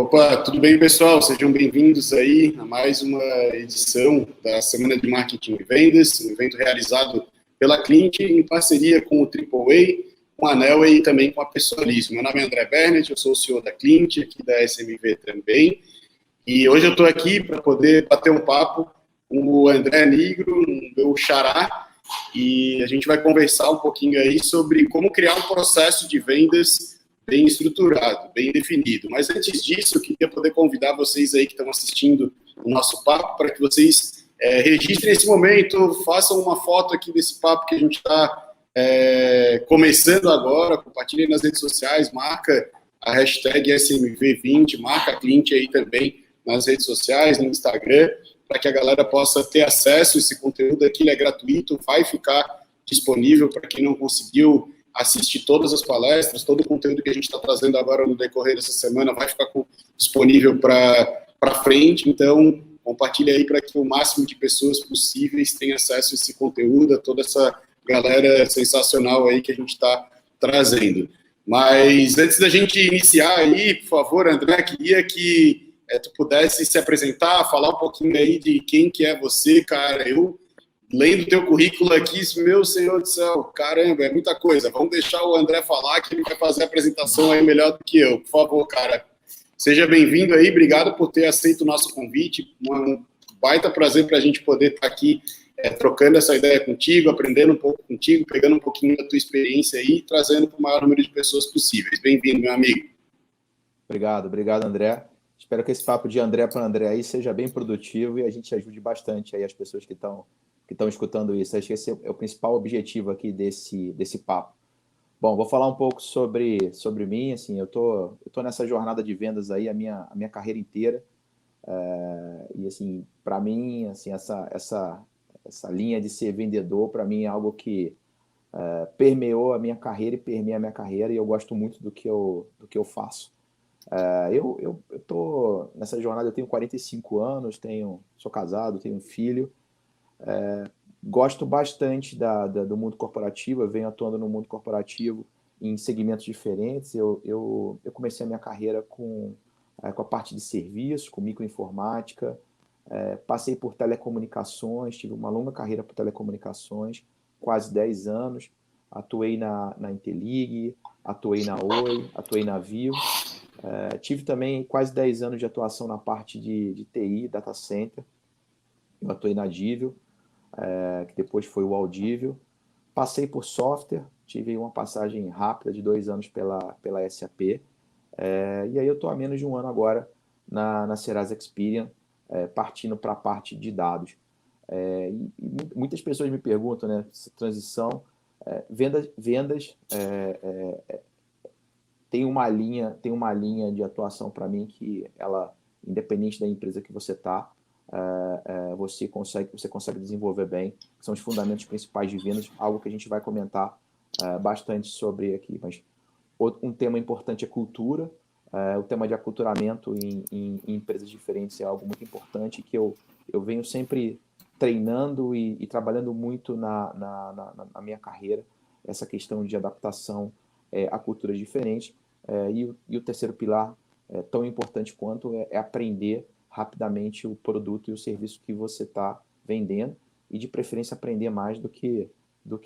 Opa, tudo bem, pessoal? Sejam bem-vindos aí a mais uma edição da Semana de Marketing e Vendas, um evento realizado pela Clint em parceria com o AAA, com a Nelway e também com a Pessoalismo. Meu nome é André Bernett, eu sou o CEO da Clint, aqui da SMV também, e hoje eu estou aqui para poder bater um papo com o André Nigro, meu xará, e a gente vai conversar um pouquinho aí sobre como criar um processo de vendas bem estruturado, bem definido. Mas antes disso, eu queria poder convidar vocês aí que estão assistindo o nosso papo para que vocês registrem esse momento, façam uma foto aqui desse papo que a gente está começando agora, compartilhem nas redes sociais, marca a hashtag SMV20, marca a Clint aí também nas redes sociais, no Instagram, para que a galera possa ter acesso a esse conteúdo aqui, ele é gratuito, vai ficar disponível para quem não conseguiu assistir todas as palestras, todo o conteúdo que a gente está trazendo agora no decorrer dessa semana vai ficar disponível para frente, então compartilhe aí para que o máximo de pessoas possíveis tenham acesso a esse conteúdo, a toda essa galera sensacional aí que a gente está trazendo. Mas antes da gente iniciar aí, por favor, André, queria que tu pudesse se apresentar, falar um pouquinho aí de quem que é você, cara. Eu lendo teu currículo aqui, meu Senhor do céu, caramba, é muita coisa. Vamos deixar o André falar, que ele vai fazer a apresentação aí melhor do que eu. Por favor, cara, seja bem-vindo aí, obrigado por ter aceito o nosso convite. Um baita prazer para a gente poder estar aqui trocando essa ideia contigo, aprendendo um pouco contigo, pegando um pouquinho da tua experiência aí e trazendo para o maior número de pessoas possíveis. Bem-vindo, meu amigo. Obrigado, André. Espero que esse papo de André para André aí seja bem produtivo e a gente ajude bastante aí as pessoas que estão escutando isso. Acho que esse é o principal objetivo aqui desse papo. Bom, vou falar um pouco sobre mim. Assim, eu tô nessa jornada de vendas aí a minha carreira inteira. E assim, para mim, assim, essa linha de ser vendedor, para mim é algo que permeou a minha carreira e permeia a minha carreira, e eu gosto muito do que eu faço. Eu tô nessa jornada, eu tenho 45 anos, sou casado, tenho um filho. Gosto bastante do mundo corporativo, eu venho atuando no mundo corporativo em segmentos diferentes. Eu comecei a minha carreira com a parte de serviço, com microinformática, passei por telecomunicações, tive uma longa carreira por telecomunicações, quase 10 anos, atuei na Intelig, atuei na Oi, atuei na Vivo, tive também quase 10 anos de atuação na parte de TI, data center, eu atuei na Divil, que depois foi o Audívio. Passei por software, tive uma passagem rápida de 2 anos pela SAP, e aí eu estou há menos de um ano agora na Serasa Experian, partindo para a parte de dados. E muitas pessoas me perguntam, né, essa transição, vendas tem uma linha de atuação para mim que ela, independente da empresa que você está, você consegue desenvolver bem, são os fundamentos principais de vendas, algo que a gente vai comentar bastante sobre aqui. Mas um tema importante é cultura, o tema de aculturamento em empresas diferentes é algo muito importante que eu venho sempre treinando e trabalhando muito na minha carreira, essa questão de adaptação a culturas diferentes. E o terceiro pilar, tão importante quanto, é aprender rapidamente o produto e o serviço que você está vendendo e, de preferência, aprender mais do que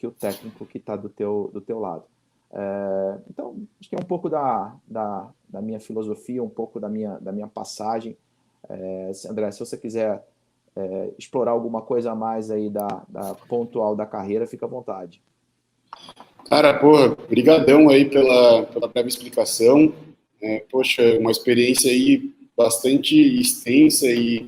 o técnico que está do teu lado. Então, acho que é um pouco da minha filosofia, um pouco da minha passagem. André, se você quiser explorar alguma coisa a mais aí da pontual da carreira, fica à vontade. Cara, pô, brigadão aí pela breve explicação. Poxa, uma experiência aí bastante extensa e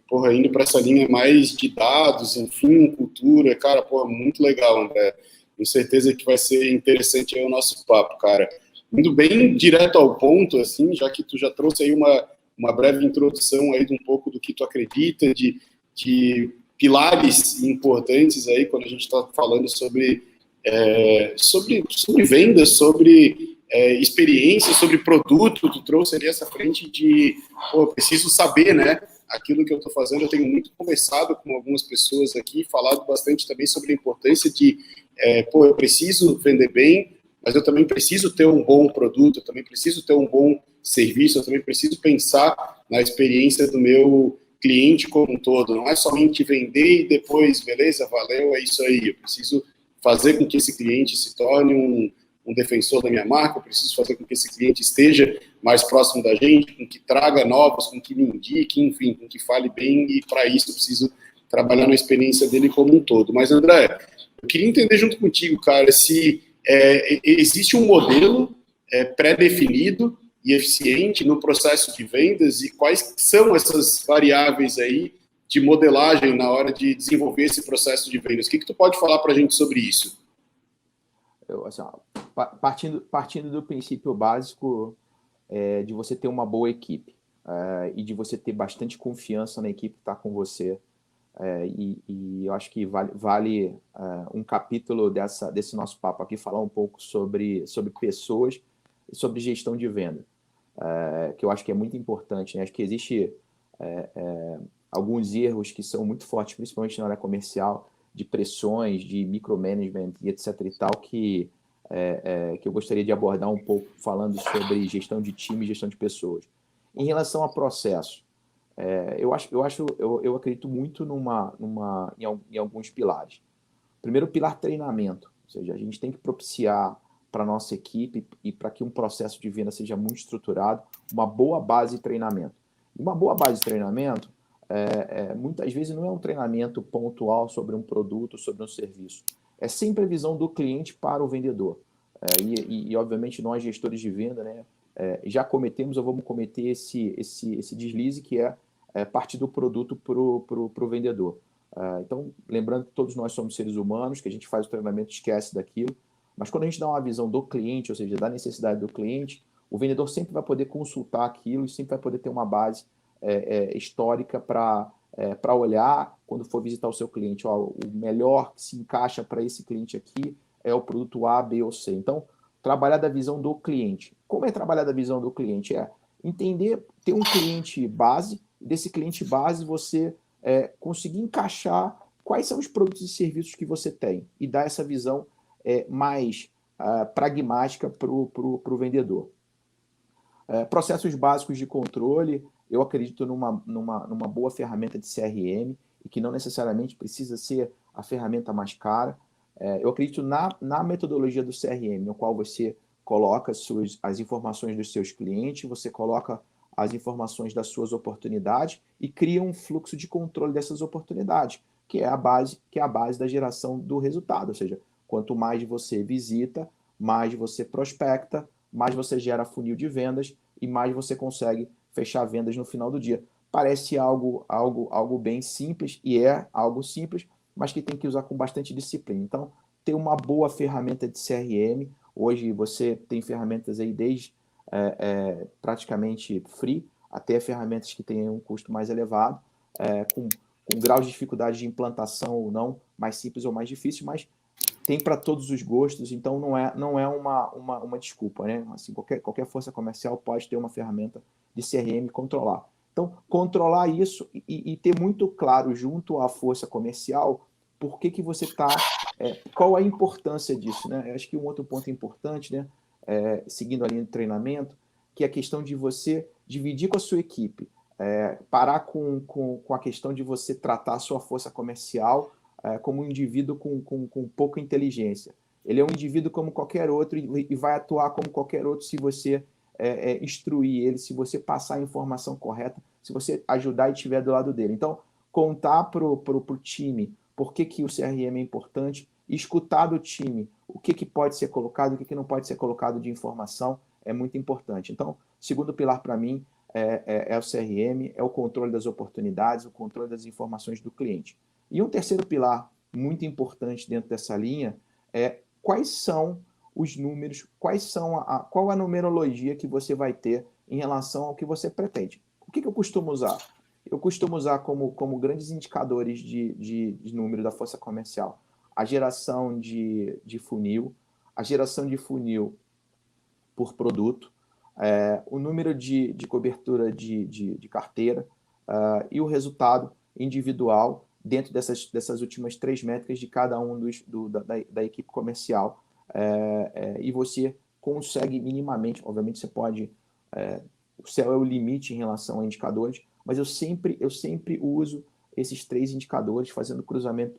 porra, indo para essa linha mais de dados, enfim, cultura, cara, porra, muito legal, André. Com certeza que vai ser interessante aí o nosso papo, cara. Indo bem direto ao ponto, assim, já que tu já trouxe aí uma breve introdução aí de um pouco do que tu acredita, de pilares importantes aí, quando a gente está falando sobre vendas, sobre experiência, sobre produto, tu trouxe ali essa frente de, pô, preciso saber, né, aquilo que eu estou fazendo. Eu tenho muito conversado com algumas pessoas aqui, falado bastante também sobre a importância de, eu preciso vender bem, mas eu também preciso ter um bom produto, eu também preciso ter um bom serviço, eu também preciso pensar na experiência do meu cliente como um todo. Não é somente vender e depois, beleza, valeu, é isso aí. Eu preciso fazer com que esse cliente se torne um defensor da minha marca, eu preciso fazer com que esse cliente esteja mais próximo da gente, com que traga novos, com que me indique, enfim, com que fale bem, e para isso eu preciso trabalhar na experiência dele como um todo. Mas, André, eu queria entender junto contigo, cara, se existe um modelo pré-definido e eficiente no processo de vendas e quais são essas variáveis aí de modelagem na hora de desenvolver esse processo de vendas. O que tu pode falar para a gente sobre isso? Assim, partindo do princípio básico de você ter uma boa equipe e de você ter bastante confiança na equipe que está com você. E eu acho que vale um capítulo desse nosso papo aqui falar um pouco sobre pessoas e sobre gestão de venda, que eu acho que é muito importante, né? Acho que existe alguns erros que são muito fortes, principalmente na área comercial, de pressões, de micromanagement e etc. e tal, que eu gostaria de abordar um pouco falando sobre gestão de time e gestão de pessoas. Em relação a processo, eu acredito muito em alguns pilares. Primeiro, o pilar treinamento, ou seja, a gente tem que propiciar para a nossa equipe e para que um processo de venda seja muito estruturado, uma boa base de treinamento. Uma boa base de treinamento, muitas vezes não é um treinamento pontual sobre um produto, sobre um serviço. É sempre a visão do cliente para o vendedor. E obviamente, nós, gestores de venda, né, já cometemos ou vamos cometer esse deslize que partir do produto para o vendedor. Então, lembrando que todos nós somos seres humanos, que a gente faz o treinamento e esquece daquilo, mas quando a gente dá uma visão do cliente, ou seja, da necessidade do cliente, o vendedor sempre vai poder consultar aquilo e sempre vai poder ter uma base histórica para olhar quando for visitar o seu cliente. O melhor que se encaixa para esse cliente aqui é o produto A, B ou C. Então, trabalhar da visão do cliente. Como é trabalhar da visão do cliente? Entender, ter um cliente base, desse cliente base você conseguir encaixar quais são os produtos e serviços que você tem e dar essa visão mais pragmática para o vendedor. Processos básicos de controle, eu acredito numa boa ferramenta de CRM e que não necessariamente precisa ser a ferramenta mais cara. Eu acredito na metodologia do CRM, no qual você coloca as informações dos seus clientes, você coloca as informações das suas oportunidades e cria um fluxo de controle dessas oportunidades, que é a base da geração do resultado. Ou seja, quanto mais você visita, mais você prospecta, mais você gera funil de vendas e mais você consegue fechar vendas no final do dia. Parece algo bem simples, e é algo simples, mas que tem que usar com bastante disciplina. Então, ter uma boa ferramenta de CRM. Hoje você tem ferramentas aí desde praticamente free até ferramentas que têm um custo mais elevado, com graus de dificuldade de implantação ou não, mais simples ou mais difícil, mas tem para todos os gostos, então não é uma desculpa, né? Assim, qualquer força comercial pode ter uma ferramenta de CRM e controlar. Então, controlar isso e ter muito claro junto à força comercial por que você está, qual a importância disso, né? Eu acho que um outro ponto importante, né? Seguindo a linha de treinamento, que é a questão de você dividir com a sua equipe, parar com a questão de você tratar a sua força comercial como um indivíduo com pouca inteligência. Ele é um indivíduo como qualquer outro e vai atuar como qualquer outro se você instruir ele, se você passar a informação correta, se você ajudar e estiver do lado dele. Então, contar para o time por que o CRM é importante, escutar do time o que pode ser colocado, o que não pode ser colocado de informação, é muito importante. Então, segundo pilar para mim é o CRM, é o controle das oportunidades, o controle das informações do cliente. E um terceiro pilar muito importante dentro dessa linha é quais são os números, qual a numerologia que você vai ter em relação ao que você pretende. O que eu costumo usar? Eu costumo usar como grandes indicadores de número da força comercial a geração de funil, a geração de funil por produto, o número de cobertura de carteira e o resultado individual dentro dessas últimas 3 métricas de cada um da equipe comercial. E você consegue minimamente, obviamente você pode o céu é o limite em relação a indicadores, mas eu sempre uso esses 3 indicadores, fazendo cruzamento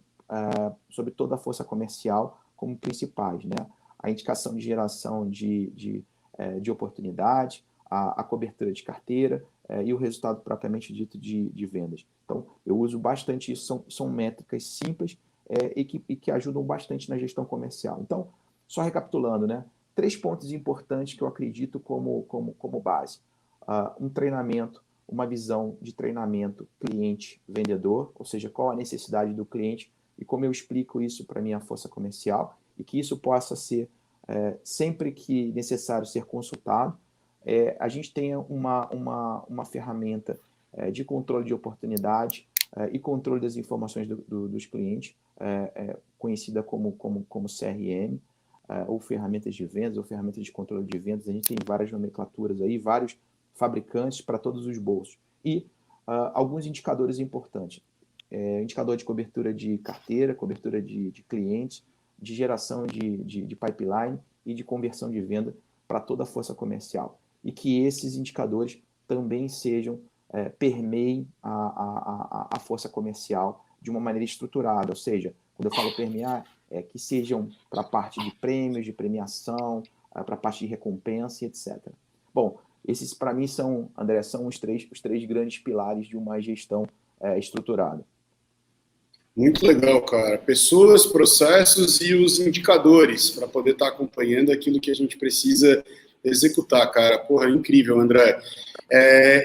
sobre toda a força comercial como principais, né? A indicação de geração de oportunidade, a cobertura de carteira e o resultado propriamente dito de vendas. Então, eu uso bastante isso, são métricas simples e que ajudam bastante na gestão comercial. Então, só recapitulando, né? 3 pontos importantes que eu acredito como base. Um treinamento, uma visão de treinamento cliente-vendedor, ou seja, qual a necessidade do cliente e como eu explico isso para a minha força comercial, e que isso possa ser, sempre que necessário, ser consultado. A gente tenha uma ferramenta de controle de oportunidade e controle das informações dos clientes, conhecida como CRM, ou ferramentas de vendas, ou ferramentas de controle de vendas. A gente tem várias nomenclaturas aí, vários fabricantes para todos os bolsos. E alguns indicadores importantes. Indicador de cobertura de carteira, cobertura de clientes, de geração de pipeline e de conversão de venda para toda a força comercial. E que esses indicadores também permeiem a força comercial de uma maneira estruturada. Ou seja, quando eu falo permear, que sejam para a parte de prêmios, de premiação, para a parte de recompensa, etc. Bom, esses para mim André, são os três grandes pilares de uma gestão estruturada. Muito legal, cara. Pessoas, processos e os indicadores para poder estar acompanhando aquilo que a gente precisa executar, cara. Porra, incrível, André.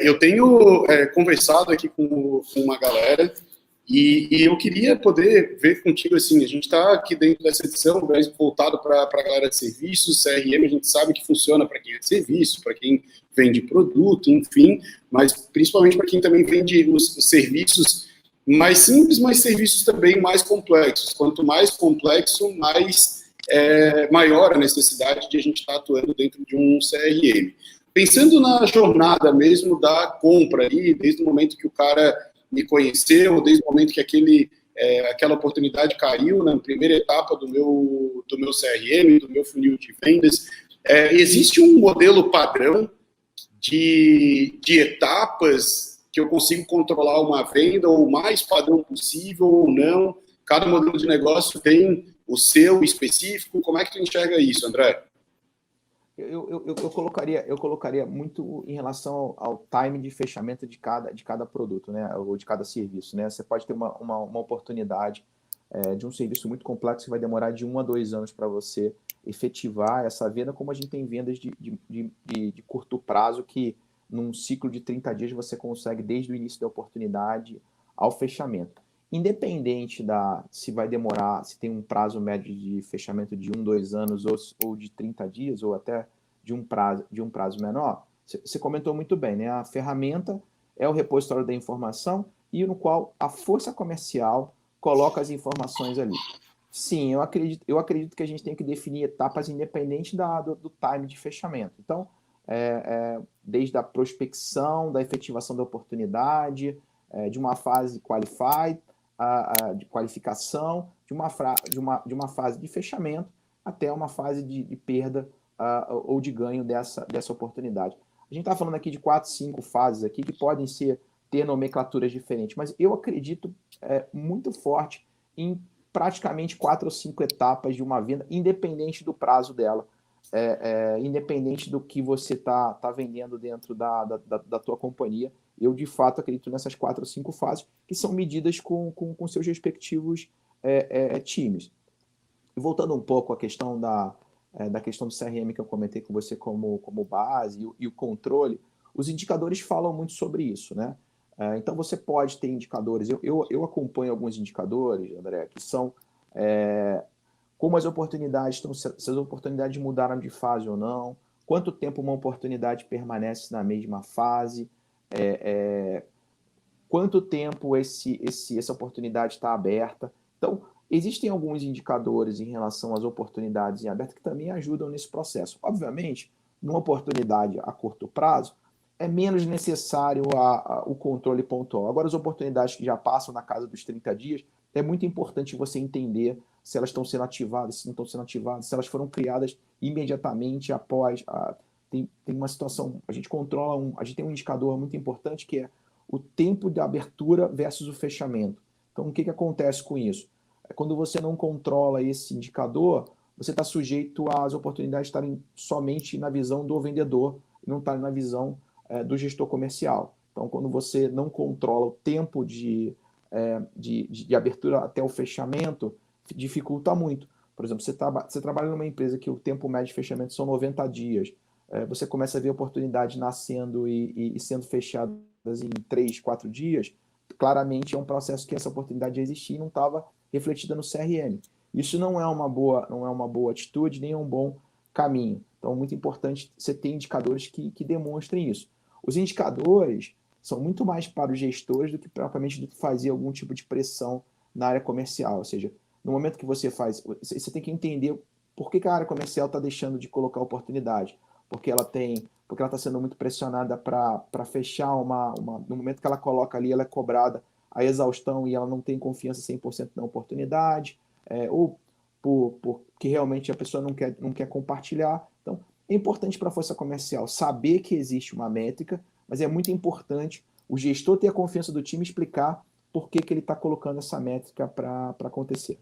Eu tenho conversado aqui com uma galera e eu queria poder ver contigo, assim, a gente está aqui dentro dessa edição voltado para a galera de serviços, CRM, a gente sabe que funciona para quem é de serviço, para quem vende produto, enfim, mas principalmente para quem também vende os serviços mais simples, mas serviços também mais complexos. Quanto mais complexo, maior a necessidade de a gente estar atuando dentro de um CRM. Pensando na jornada mesmo da compra aí, desde o momento que o cara me conheceu, desde o momento que aquela oportunidade caiu na primeira etapa do meu CRM, do meu funil de vendas, existe um modelo padrão de etapas que eu consigo controlar uma venda, ou o mais padrão possível, ou não? Cada modelo de negócio tem o seu específico. Como é que tu enxerga isso, André? Eu colocaria muito em relação ao time de fechamento de cada produto, né? Ou de cada serviço, né? Você pode ter uma oportunidade de um serviço muito complexo que vai demorar de 1 a 2 anos para você efetivar essa venda, como a gente tem vendas de curto prazo que num ciclo de 30 dias você consegue desde o início da oportunidade ao fechamento. Independente se vai demorar, se tem um prazo médio de fechamento de 1, 2 anos ou de 30 dias, ou até de um prazo menor, você comentou muito bem, né? A ferramenta é o repositório da informação e no qual a força comercial coloca as informações ali. Sim, eu acredito que a gente tem que definir etapas independente do time de fechamento. Então, desde a prospecção, da efetivação da oportunidade, de uma fase qualified, de qualificação, de uma fase de fechamento até uma fase de perda ou de ganho dessa oportunidade. A gente está falando aqui de 4, 5 fases aqui que podem ter nomenclaturas diferentes, mas eu acredito muito forte em praticamente 4 ou 5 etapas de uma venda, independente do prazo dela, independente do que você está vendendo dentro da tua companhia. Eu, de fato, acredito nessas 4 ou 5 fases que são medidas com seus respectivos times. E voltando um pouco à questão da questão do CRM que eu comentei com você como base e o controle, os indicadores falam muito sobre isso, né? Então, você pode ter indicadores. Eu acompanho alguns indicadores, André, que são como as oportunidades se as oportunidades mudaram de fase ou não, quanto tempo uma oportunidade permanece na mesma fase, quanto tempo essa oportunidade está aberta. Então, existem alguns indicadores em relação às oportunidades em aberto que também ajudam nesse processo. Obviamente, numa oportunidade a curto prazo, é menos necessário o controle pontual. Agora, as oportunidades que já passam na casa dos 30 dias, é muito importante você entender se elas estão sendo ativadas, se não estão sendo ativadas, se elas foram criadas imediatamente após tem uma situação, a gente controla, a gente tem um indicador muito importante que é o tempo de abertura versus o fechamento. Então, o que acontece com isso? Quando você não controla esse indicador, você está sujeito às oportunidades estarem somente na visão do vendedor e não estar na visão do gestor comercial. Então, quando você não controla o tempo de abertura até o fechamento, dificulta muito. Por exemplo, você trabalha numa empresa que o tempo médio de fechamento são 90 dias. Você começa a ver oportunidades nascendo e sendo fechadas em 3, 4 dias. Claramente é um processo que essa oportunidade já existia e não estava refletida no CRM. Isso não é uma boa atitude, nem é um bom caminho. Então, é muito importante você ter indicadores que demonstrem isso. Os indicadores são muito mais para os gestores do que propriamente do que fazer algum tipo de pressão na área comercial. Ou seja, no momento que você faz, você tem que entender por que a área comercial está deixando de colocar oportunidade. Porque ela está sendo muito pressionada para fechar no momento que ela coloca ali, ela é cobrada a exaustão e ela não tem confiança 100% na oportunidade, ou porque realmente a pessoa não quer compartilhar. Então, é importante para a força comercial saber que existe uma métrica, mas é muito importante o gestor ter a confiança do time e explicar por que ele está colocando essa métrica para acontecer.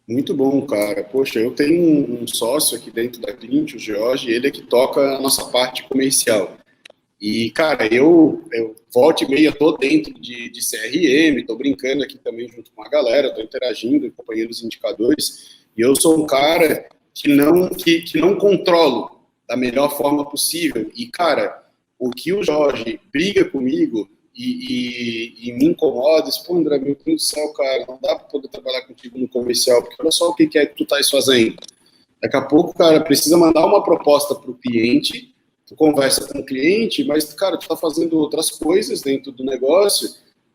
Muito bom, cara. Poxa, eu tenho um sócio aqui dentro da Clint, o George, ele é que toca a nossa parte comercial. E, cara, eu volta e meia tô dentro de CRM, tô brincando aqui também junto com a galera, tô interagindo, acompanhando os indicadores, e eu sou um cara que não controlo da melhor forma possível. E, cara, o que o Jorge briga comigo e me incomoda, pô, André, meu Deus do céu, cara, não dá para poder trabalhar contigo no comercial, porque olha só o que é que tu estás fazendo. Daqui a pouco, cara, precisa mandar uma proposta para o cliente, tu conversa com o cliente, mas, cara, tu tá fazendo outras coisas dentro do negócio,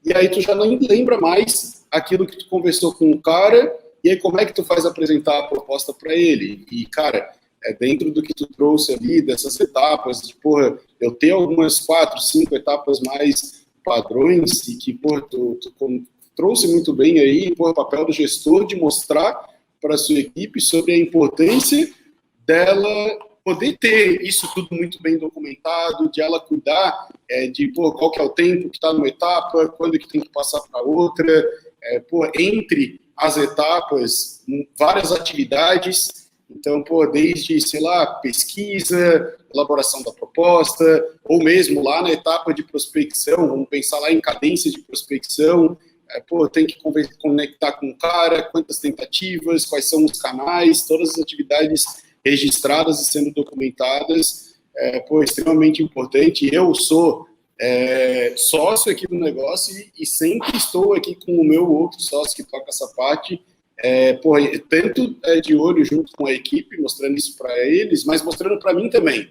e aí tu já não lembra mais aquilo que tu conversou com o cara, e aí como é que tu faz apresentar a proposta para ele? E, cara, dentro do que tu trouxe ali, dessas etapas, de, porra, eu tenho algumas 4, 5 etapas mais padrões, e que, porra, tu trouxe muito bem aí, porra, o papel do gestor de mostrar para a sua equipe sobre a importância dela poder ter isso tudo muito bem documentado, de ela cuidar de qual que é o tempo que está numa etapa, quando que tem que passar para outra, entre as etapas, várias atividades. Então, desde, sei lá, pesquisa, elaboração da proposta, ou mesmo lá na etapa de prospecção, vamos pensar lá em cadência de prospecção, tem que conectar com o cara, quantas tentativas, quais são os canais, todas as atividades registradas e sendo documentadas, extremamente importante. Eu sou sócio aqui do negócio e sempre estou aqui com o meu outro sócio que toca essa parte, tanto de olho junto com a equipe, mostrando isso para eles, mas mostrando para mim também,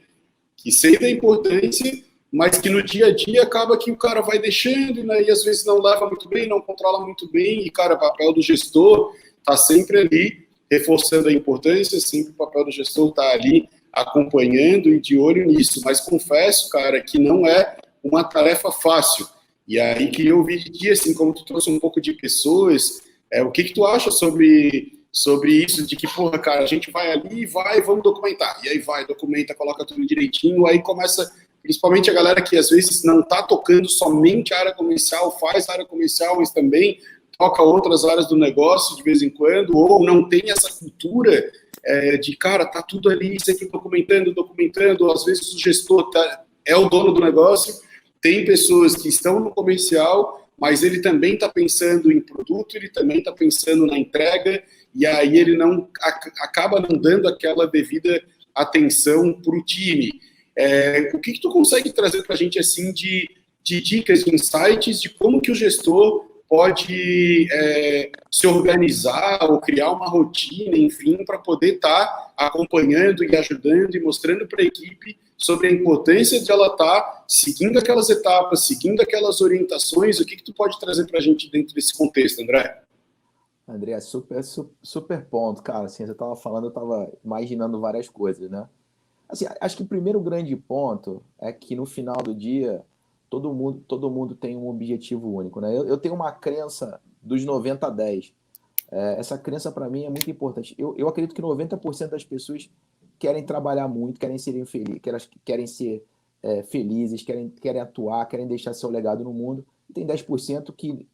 que sei da importância, mas que no dia a dia acaba que o cara vai deixando, né, e às vezes não leva muito bem, não controla muito bem, e, cara, o papel do gestor está sempre ali, reforçando a importância, sempre o papel do gestor está ali acompanhando e de olho nisso, mas confesso, cara, que não é uma tarefa fácil. E aí queria ouvir de ti, assim, como tu trouxe um pouco de pessoas, o que tu acha sobre isso, de que, porra, cara, a gente vai ali, vamos documentar, e aí vai, documenta, coloca tudo direitinho, aí começa, principalmente a galera que às vezes não tá tocando somente a área comercial, faz a área comercial, mas também toca outras áreas do negócio de vez em quando, ou não tem essa cultura de, cara, tá tudo ali, sempre documentando, às vezes o gestor é o dono do negócio, tem pessoas que estão no comercial, mas ele também está pensando em produto, ele também está pensando na entrega, e aí ele acaba não dando aquela devida atenção para o time. O que tu consegue trazer para a gente assim de dicas, de insights de como que o gestor pode se organizar ou criar uma rotina, enfim, para poder estar acompanhando e ajudando e mostrando para a equipe sobre a importância de ela estar seguindo aquelas etapas, seguindo aquelas orientações. O que tu pode trazer para a gente dentro desse contexto, André? André, super ponto, cara. Assim, você estava falando, eu estava imaginando várias coisas, né? Assim, acho que o primeiro grande ponto é que no final do dia todo mundo tem um objetivo único, né? Eu tenho uma crença dos 90-10. Essa crença para mim é muito importante. Eu acredito que 90% das pessoas querem trabalhar muito, querem ser felizes, querem atuar, querem deixar seu legado no mundo. E tem 10% que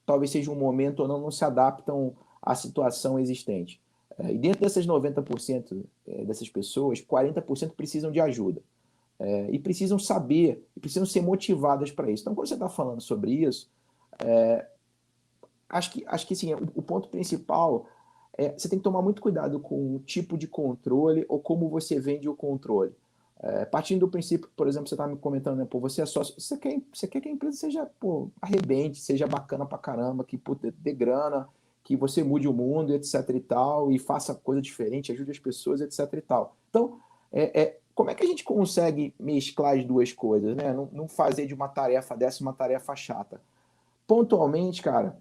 talvez seja um momento ou não se adaptam à situação existente. E dentro dessas 90% dessas pessoas, 40% precisam de ajuda. E precisam saber, e precisam ser motivadas para isso. Então, quando você está falando sobre isso, acho que sim, o ponto principal é você tem que tomar muito cuidado com o tipo de controle ou como você vende o controle. Partindo do princípio, por exemplo, você está me comentando, né, pô, você é sócio, você quer que a empresa seja, pô, arrebente, seja bacana pra caramba, que pô, dê grana, que você mude o mundo, etc e tal, e faça coisa diferente, ajude as pessoas, etc e tal. Então, como é que a gente consegue mesclar as duas coisas, né? Não fazer de uma tarefa dessa uma tarefa chata. Pontualmente, cara,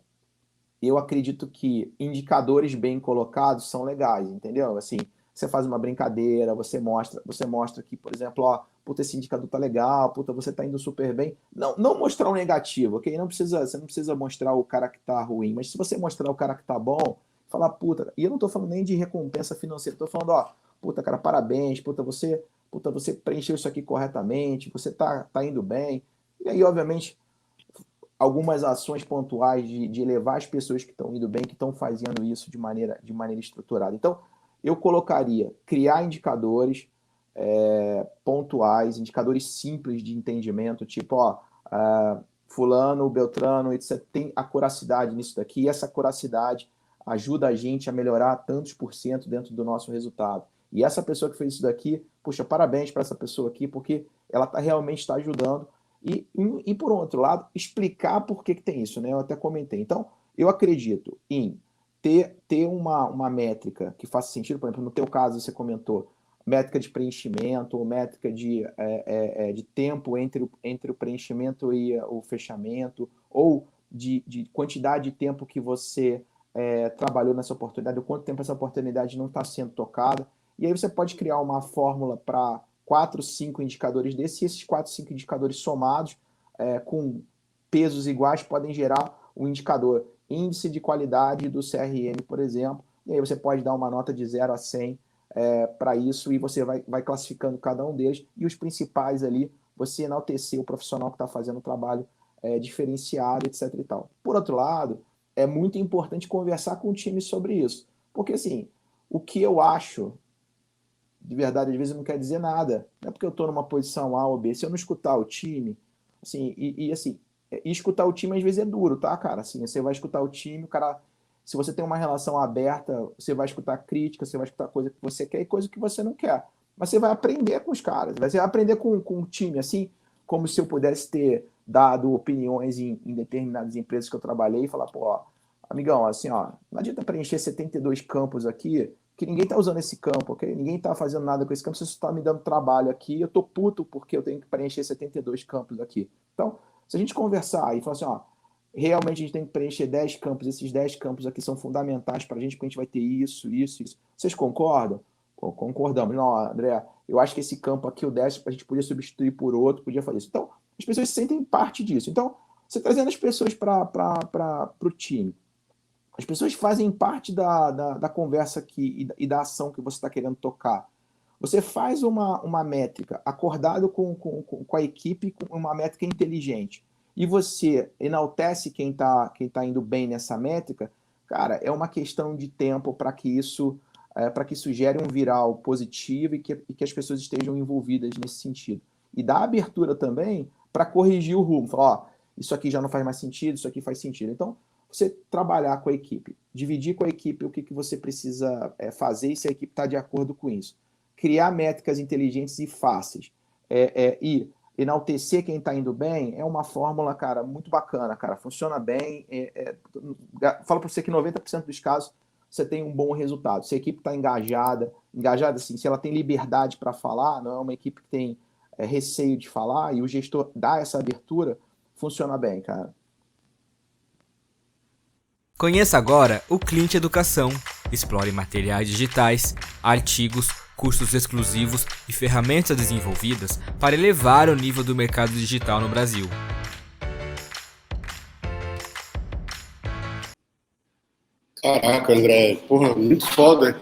eu acredito que indicadores bem colocados são legais, entendeu? Assim, você faz uma brincadeira, você mostra que, por exemplo, ó, puta, esse indicador tá legal, puta, você tá indo super bem. Não mostrar o negativo, ok? Você não precisa mostrar o cara que tá ruim, mas se você mostrar o cara que tá bom, falar, puta, e eu não tô falando nem de recompensa financeira, tô falando, ó, puta, cara, parabéns, puta, você preencheu isso aqui corretamente, você tá indo bem. E aí, obviamente, algumas ações pontuais de levar as pessoas que estão indo bem, que estão fazendo isso de maneira estruturada. Então, eu colocaria criar indicadores pontuais, indicadores simples de entendimento, tipo, ó, fulano, beltrano, etc. Tem acuracidade nisso daqui, e essa acuracidade ajuda a gente a melhorar tantos por cento dentro do nosso resultado. E essa pessoa que fez isso daqui, puxa, parabéns para essa pessoa aqui, porque ela realmente está ajudando. E, por outro lado, explicar por que tem isso, né? Eu até comentei. Então, eu acredito em ter uma métrica que faça sentido. Por exemplo, no teu caso, você comentou métrica de preenchimento ou métrica de tempo entre o preenchimento e o fechamento, ou de quantidade de tempo que você trabalhou nessa oportunidade, ou quanto tempo essa oportunidade não está sendo tocada. E aí você pode criar uma fórmula para 4, 5 indicadores desses, e esses 4, 5 indicadores somados com pesos iguais podem gerar um indicador índice de qualidade do CRM, por exemplo, e aí você pode dar uma nota de 0 a 100 para isso, e você vai classificando cada um deles, e os principais ali, você enaltecer o profissional que está fazendo o trabalho diferenciado, etc e tal. Por outro lado, é muito importante conversar com o time sobre isso, porque assim, o que eu acho de verdade, às vezes não quer dizer nada. Não é porque eu estou numa posição A ou B. Se eu não escutar o time, assim, e escutar o time às vezes é duro, tá, cara? Assim, você vai escutar o time, o cara, se você tem uma relação aberta, você vai escutar crítica, você vai escutar coisa que você quer e coisa que você não quer. Mas você vai aprender com os caras, você vai aprender com o time, assim, como se eu pudesse ter dado opiniões em determinadas empresas que eu trabalhei e falar, pô, ó, amigão, assim, ó, não adianta preencher 72 campos aqui, que ninguém está usando esse campo, ok? Ninguém está fazendo nada com esse campo, você está me dando trabalho aqui, eu estou puto porque eu tenho que preencher 72 campos aqui. Então, se a gente conversar e falar assim, ó, realmente a gente tem que preencher 10 campos, esses 10 campos aqui são fundamentais para a gente, porque a gente vai ter isso. Vocês concordam? Concordamos. Não, André, eu acho que esse campo aqui, o 10, a gente podia substituir por outro, podia fazer isso. Então, as pessoas se sentem parte disso. Então, você trazendo as pessoas para o time, as pessoas fazem parte da conversa e da ação que você está querendo tocar. Você faz uma métrica acordado com a equipe, com uma métrica inteligente, e você enaltece quem tá indo bem nessa métrica, cara, é uma questão de tempo para que isso gere um viral positivo e que as pessoas estejam envolvidas nesse sentido. E dá abertura também para corrigir o rumo. Falar, ó, isso aqui já não faz mais sentido, isso aqui faz sentido. Então, você trabalhar com a equipe, dividir com a equipe o que você precisa fazer e se a equipe está de acordo com isso. Criar métricas inteligentes e fáceis e enaltecer quem está indo bem é uma fórmula, cara, muito bacana, cara. Funciona bem. Falo para você que 90% dos casos você tem um bom resultado. Se a equipe está engajada assim, se ela tem liberdade para falar, não é uma equipe que tem receio de falar e o gestor dá essa abertura, funciona bem, cara. Conheça agora o Clint Educação. Explore materiais digitais, artigos, cursos exclusivos e ferramentas desenvolvidas para elevar o nível do mercado digital no Brasil. Caraca, André, porra, muito foda.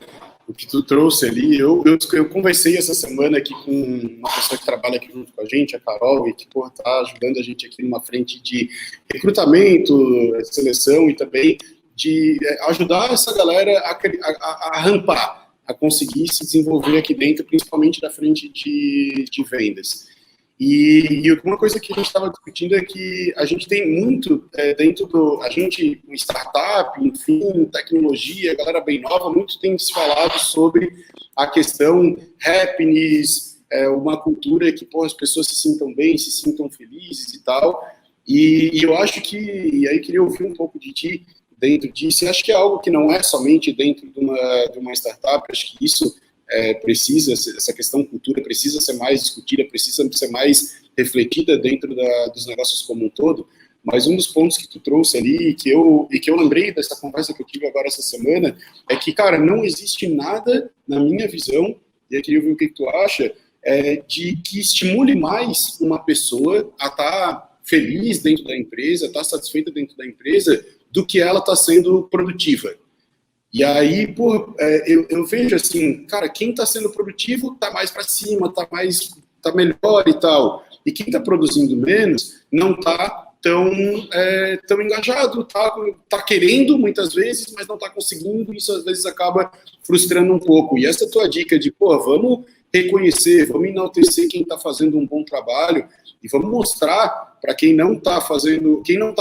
o que tu trouxe ali. Eu conversei essa semana aqui com uma pessoa que trabalha aqui junto com a gente, a Carol, e que está ajudando a gente aqui numa frente de recrutamento, seleção e também de ajudar essa galera a rampar, a conseguir se desenvolver aqui dentro, principalmente da frente de vendas. E uma coisa que a gente estava discutindo é que a gente tem muito dentro startup, enfim, tecnologia, galera bem nova, muito tem se falado sobre a questão happiness, uma cultura que as pessoas se sintam bem, se sintam felizes e tal. E eu acho que, e aí queria ouvir um pouco de ti dentro disso, e acho que é algo que não é somente dentro de uma startup, acho que isso precisa, essa questão cultura precisa ser mais discutida, precisa ser mais refletida dentro dos negócios como um todo, mas um dos pontos que tu trouxe ali, e que eu lembrei dessa conversa que eu tive agora essa semana, é que, cara, não existe nada, na minha visão, e eu queria ver o que tu acha, de que estimule mais uma pessoa a estar feliz dentro da empresa, estar satisfeita dentro da empresa, do que ela estar sendo produtiva. E aí, eu vejo assim, cara, quem está sendo produtivo está mais para cima, tá melhor e tal. E quem está produzindo menos não está tão engajado, tá querendo muitas vezes, mas não está conseguindo, e isso às vezes acaba frustrando um pouco. E essa tua dica de, vamos reconhecer, vamos enaltecer quem está fazendo um bom trabalho e vamos mostrar para quem não está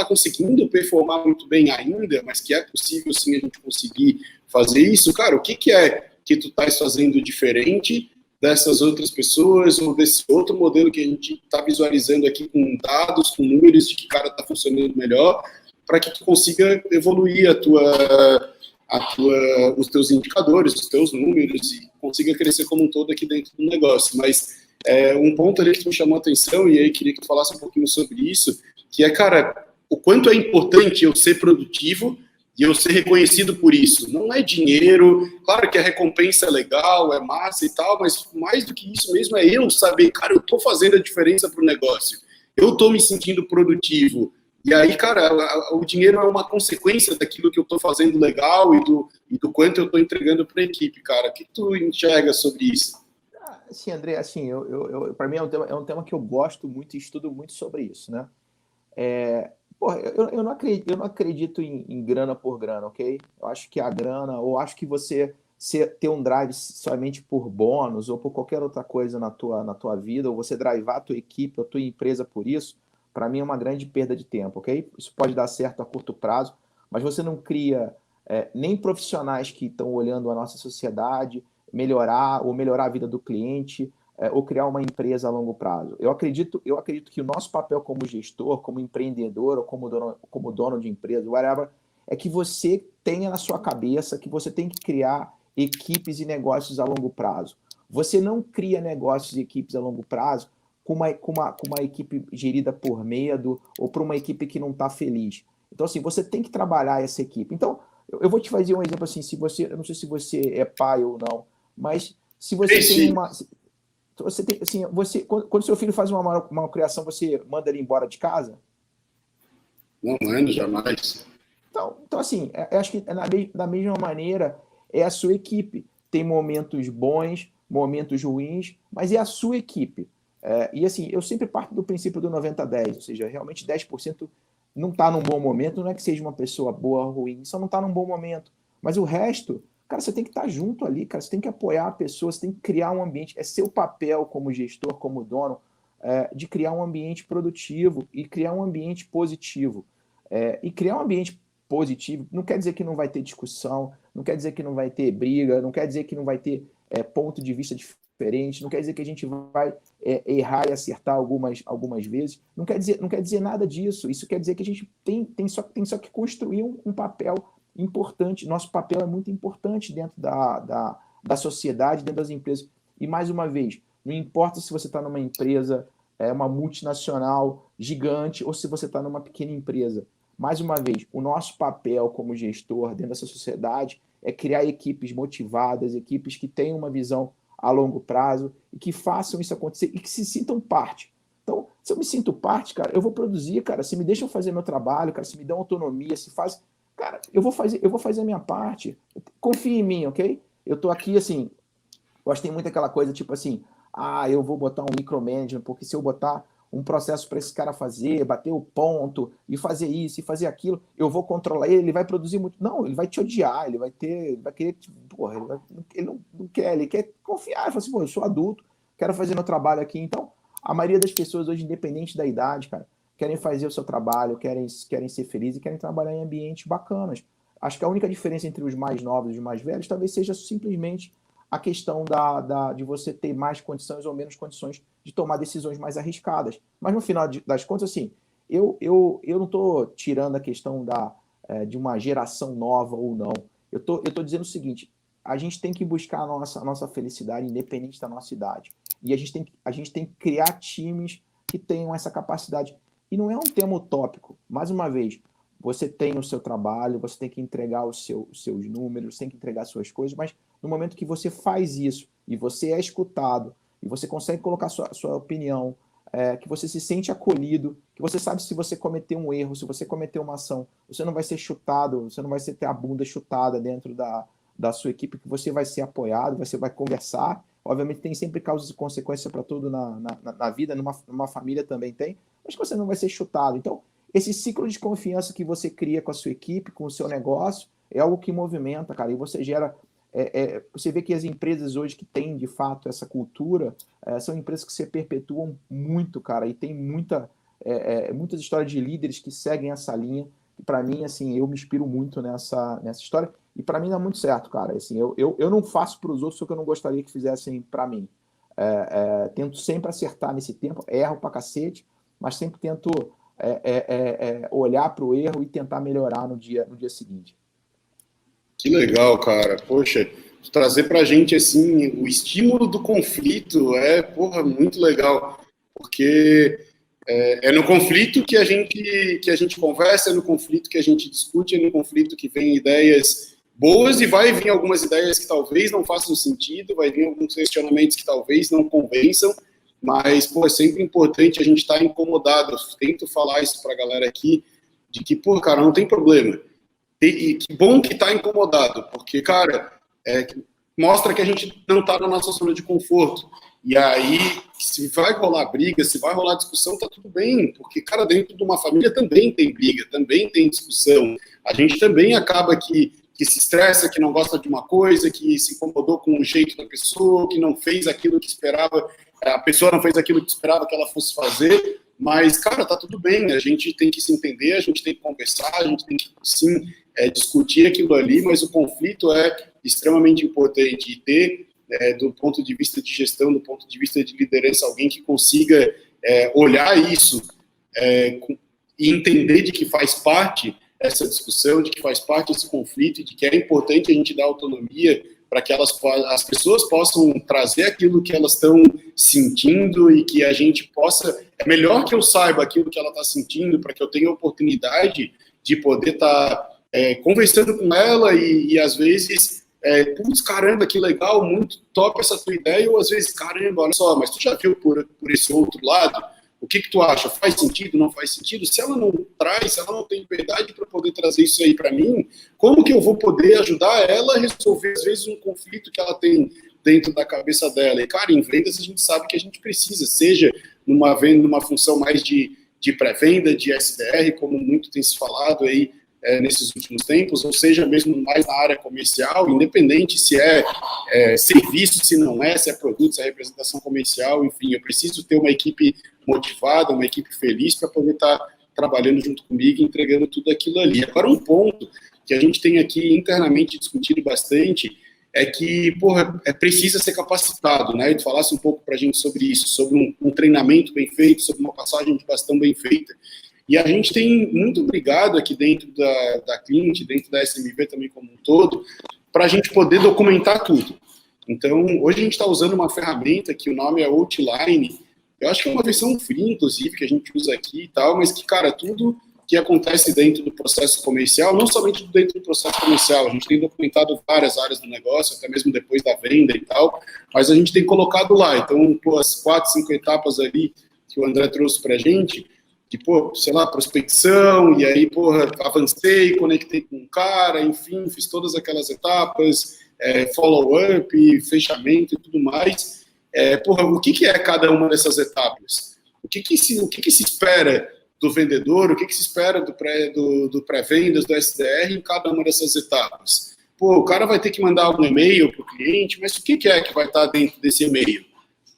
conseguindo performar muito bem ainda, mas que é possível sim a gente conseguir fazer isso. Cara, o que é que tu estás fazendo diferente dessas outras pessoas ou desse outro modelo que a gente está visualizando aqui com dados, com números de que cara está funcionando melhor, para que tu consiga evoluir os teus indicadores, os teus números e consiga crescer como um todo aqui dentro do negócio. Mas um ponto ali que me chamou a atenção, e aí queria que tu falasse um pouquinho sobre isso, que é, cara, o quanto é importante eu ser produtivo e eu ser reconhecido por isso. Não é dinheiro, claro que a recompensa é legal, é massa e tal, mas mais do que isso mesmo é eu saber, cara, eu tô fazendo a diferença pro negócio, eu tô me sentindo produtivo. E aí, cara, o dinheiro é uma consequência daquilo que eu tô fazendo legal e do quanto eu tô entregando para a equipe, cara. O que tu enxerga sobre isso? Sim, André, assim, para mim é um tema que eu gosto muito e estudo muito sobre isso, né? Eu não acredito em grana por grana, ok? Eu acho que a grana, ou acho que você ter um drive somente por bônus ou por qualquer outra coisa na tua vida, ou você drivar a tua equipe, a tua empresa por isso, para mim é uma grande perda de tempo, ok? Isso pode dar certo a curto prazo, mas você não cria nem profissionais que estão olhando a nossa sociedade, melhorar a vida do cliente, ou criar uma empresa a longo prazo. Eu acredito que o nosso papel como gestor, como empreendedor, ou como dono de empresa, whatever, é que você tenha na sua cabeça que você tem que criar equipes e negócios a longo prazo. Você não cria negócios e equipes a longo prazo com uma equipe gerida por medo ou por uma equipe que não está feliz. Então, assim, você tem que trabalhar essa equipe. Então, eu vou te fazer um exemplo assim, eu não sei se você é pai ou não, mas se você tem uma... Você tem, assim, quando seu filho faz uma criação, você manda ele embora de casa? Não mando, jamais. Então assim, acho que da mesma maneira é a sua equipe. Tem momentos bons, momentos ruins, mas é a sua equipe. E assim, eu sempre parto do princípio do 90-10, ou seja, realmente 10% não está num bom momento, não é que seja uma pessoa boa ou ruim, só não está num bom momento. Mas o resto, cara, você tem que estar junto ali, cara, você tem que apoiar a pessoa, você tem que criar um ambiente, é seu papel como gestor, como dono, de criar um ambiente produtivo e criar um ambiente positivo. E criar um ambiente positivo não quer dizer que não vai ter discussão, não quer dizer que não vai ter briga, não quer dizer que não vai ter ponto de vista diferente, não quer dizer que a gente vai errar e acertar algumas vezes, não quer dizer nada disso. Isso quer dizer que a gente tem só que construir um papel importante. Nosso papel é muito importante dentro da sociedade, dentro das empresas. E, mais uma vez, não importa se você está numa empresa, uma multinacional gigante, ou se você está numa pequena empresa. Mais uma vez, o nosso papel como gestor dentro dessa sociedade é criar equipes motivadas, equipes que tenham uma visão a longo prazo e que façam isso acontecer e que se sintam parte. Então, se eu me sinto parte, cara, eu vou produzir, cara, se me deixam fazer meu trabalho, cara, se me dão autonomia, se faz... Cara, eu vou fazer a minha parte. Confie em mim, ok? eu tô aqui, assim, gostei muito daquela coisa, tipo assim, eu vou botar um micromanagement, porque se eu botar um processo para esse cara fazer, bater o ponto, e fazer isso, e fazer aquilo, eu vou controlar ele vai produzir muito. Não, ele vai te odiar, ele vai querer, porra, ele não quer, ele quer confiar, ele fala assim, pô, eu sou adulto, quero fazer meu trabalho aqui. Então, a maioria das pessoas hoje, independente da idade, cara, querem fazer o seu trabalho, querem ser felizes e querem trabalhar em ambientes bacanas. Acho que a única diferença entre os mais novos e os mais velhos talvez seja simplesmente a questão de você ter mais condições ou menos condições de tomar decisões mais arriscadas. Mas no final das contas, assim, eu não estou tirando a questão de uma geração nova ou não. Eu tô dizendo o seguinte, a gente tem que buscar a nossa felicidade independente da nossa idade. E a gente tem que criar times que tenham essa capacidade. E não é um tema utópico. Mais uma vez, você tem o seu trabalho, você tem que entregar os seus números, tem que entregar as suas coisas, mas no momento que você faz isso e você é escutado, e você consegue colocar sua opinião, que você se sente acolhido, que você sabe se você cometer um erro, se você cometer uma ação, você não vai ser chutado, você não vai ter a bunda chutada dentro da sua equipe, que você vai ser apoiado, você vai conversar. Obviamente tem sempre causas e consequências para tudo na vida, numa família também tem, mas que você não vai ser chutado. Então, esse ciclo de confiança que você cria com a sua equipe, com o seu negócio, é algo que movimenta, cara, e você gera... você vê que as empresas hoje que têm, de fato, essa cultura, são empresas que se perpetuam muito, cara, e tem muitas histórias de líderes que seguem essa linha, e para mim, assim, eu me inspiro muito nessa história, e para mim dá muito certo, cara, assim, eu não faço para os outros o que eu não gostaria que fizessem para mim. Tento sempre acertar nesse tempo, erro pra cacete, mas sempre tento olhar para o erro e tentar melhorar no dia seguinte. Que legal, cara. Poxa, trazer pra gente, assim, o estímulo do conflito porra, muito legal. Porque é no conflito que a gente conversa, é no conflito que a gente discute, é no conflito que vem ideias boas e vai vir algumas ideias que talvez não façam sentido, vai vir alguns questionamentos que talvez não convençam, mas, pô, é sempre importante a gente estar incomodado. Eu tento falar isso pra galera aqui, de que, pô, cara, não tem problema. E que bom que está incomodado, porque, cara, mostra que a gente não está na nossa zona de conforto. E aí, se vai rolar briga, se vai rolar discussão, tá tudo bem, porque, cara, dentro de uma família também tem briga, também tem discussão. A gente também acaba que se estressa, que não gosta de uma coisa, que se incomodou com o jeito da pessoa, que não fez aquilo que esperava, a pessoa não fez aquilo que esperava que ela fosse fazer. Mas, cara, tá tudo bem, a gente tem que se entender, a gente tem que conversar, a gente tem que, sim, discutir aquilo ali, mas o conflito é extremamente importante e ter, do ponto de vista de gestão, do ponto de vista de liderança, alguém que consiga olhar isso e entender de que faz parte essa discussão, de que faz parte esse conflito e de que é importante a gente dar autonomia para que as pessoas possam trazer aquilo que elas estão sentindo e que a gente possa... É melhor que eu saiba aquilo que ela está sentindo para que eu tenha a oportunidade de poder estar conversando com ela e às vezes, putz, caramba, que legal, muito top essa tua ideia, ou às vezes, caramba, olha só, mas tu já viu por esse outro lado? O que tu acha? Faz sentido? Não faz sentido? Se ela não traz, se ela não tem liberdade para poder trazer isso aí para mim, como que eu vou poder ajudar ela a resolver, às vezes, um conflito que ela tem dentro da cabeça dela? E, cara, em vendas a gente sabe que a gente precisa, seja numa função mais de pré-venda, de SDR, como muito tem se falado aí nesses últimos tempos, ou seja, mesmo mais na área comercial, independente se serviço, se não se é produto, se é representação comercial, enfim, eu preciso ter uma equipe motivada, uma equipe feliz para poder estar trabalhando junto comigo e entregando tudo aquilo ali. Agora, um ponto que a gente tem aqui internamente discutido bastante é que, porra, precisa ser capacitado, né? E tu falasse um pouco para a gente sobre isso, sobre um treinamento bem feito, sobre uma passagem de bastão bem feita. E a gente tem muito obrigado aqui dentro da Clint, dentro da SMV também como um todo, para a gente poder documentar tudo. Então, hoje a gente está usando uma ferramenta que o nome é Outline. Eu acho que é uma versão free, inclusive, que a gente usa aqui e tal, mas que, cara, tudo que acontece dentro do processo comercial, não somente dentro do processo comercial, a gente tem documentado várias áreas do negócio, até mesmo depois da venda e tal, mas a gente tem colocado lá. Então, pô, as 4, 5 etapas ali que o André trouxe pra gente, de, pô, sei lá, prospecção, e aí, porra, avancei, conectei com o cara, enfim, fiz todas aquelas etapas, follow-up, fechamento e tudo mais. O que é cada uma dessas etapas? O que se espera do vendedor, o que se espera do pré-vendas, do SDR em cada uma dessas etapas? O cara vai ter que mandar algum e-mail para o cliente, mas o que é que vai estar dentro desse e-mail?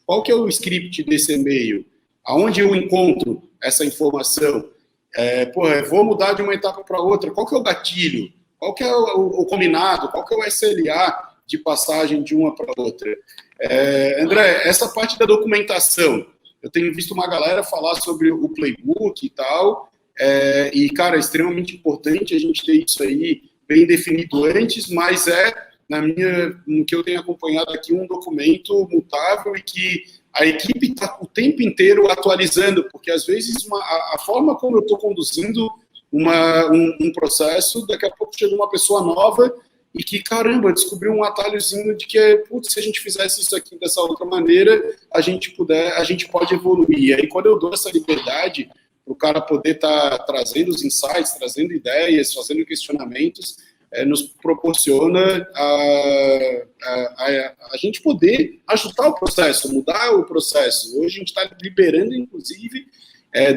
Qual que é o script desse e-mail? Aonde eu encontro essa informação? Vou mudar de uma etapa para outra. Qual que é o gatilho? Qual que é o combinado? Qual que é o SLA de passagem de uma para outra? André, essa parte da documentação, eu tenho visto uma galera falar sobre o playbook e tal, cara, é extremamente importante a gente ter isso aí bem definido antes, mas no que eu tenho acompanhado aqui, um documento mutável e que a equipe está o tempo inteiro atualizando, porque às vezes a forma como eu estou conduzindo um processo, daqui a pouco chega uma pessoa nova e que, caramba, descobriu um atalhozinho de que, se a gente fizesse isso aqui dessa outra maneira, a gente pode evoluir. E aí, quando eu dou essa liberdade para o cara poder estar trazendo os insights, trazendo ideias, fazendo questionamentos, nos proporciona a gente poder ajustar o processo, mudar o processo. Hoje a gente está liberando, inclusive,